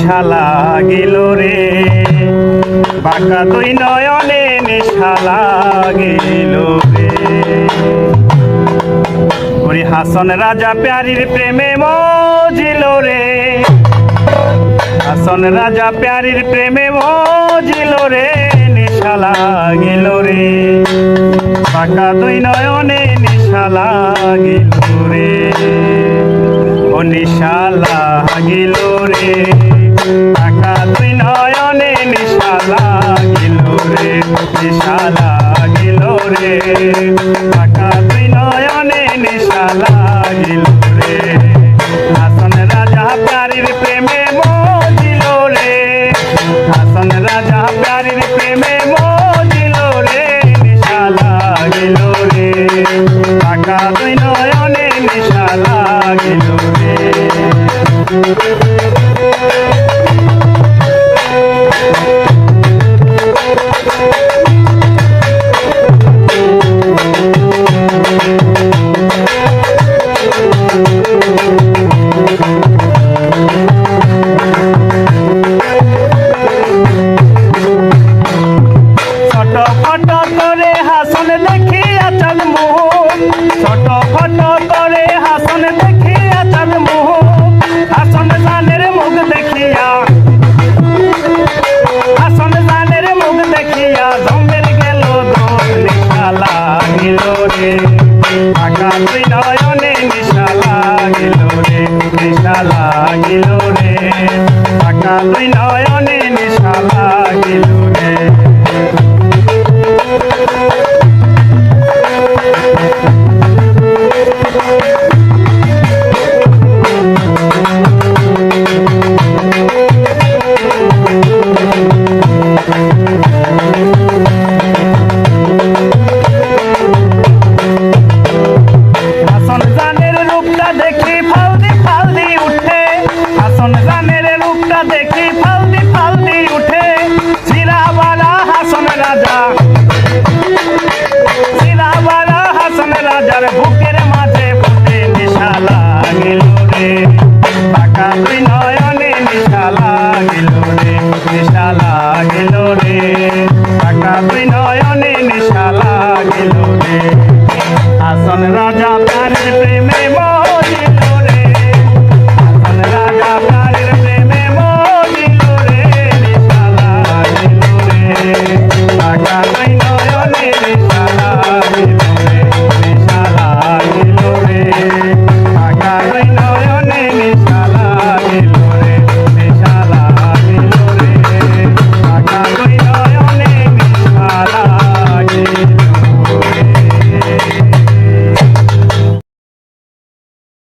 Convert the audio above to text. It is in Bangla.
নেশা লাগিল রে, বাঁকা দুই নয়নে নেশা লাগিল রে। ওরে হাসন রাজা প্যারির প্রেমে মজিল রে, হাসন রাজা প্যারির প্রেমে মজিল রে, নেশা লাগিল রে, বাঁকা দুই নয়নে নেশা লাগিল রে। ও নেশা লাগিল রে, বাঁকা দুই নয়নে নেশা লাগিল রে, নেশা লাগিল রে, বাঁকা দুই নয়নে নেশা লাগিল রে। হাসন রাজা প্যারির প্রেমে মজিল রে, হাসন রাজা প্যারির প্রেমে মজিল রে, নেশা লাগিল রে, বাঁকা দুই নয়নে নেশা লাগিল রে। ছটফট করে হাসন দেখিয়া চাঁদ মুখ, ছটফট করে হাসন দেখিয়া চাঁদ মুখ, হাসন জানের মুখ দেখিয়া, হাসন জানের মুখ দেখিয়া জমের গেল দোষ, নেশা লাগিল রে, বাঁকা দুই নয়নে নেশা লাগিল রে, নেশা লাগিল রে, বাঁকা দুই নয়নে নেশা লাগিল রে। হাসন জানের রূপটা দেখি ফালদি ফালদি উঠে, হাসন জানের রূপটা দেখি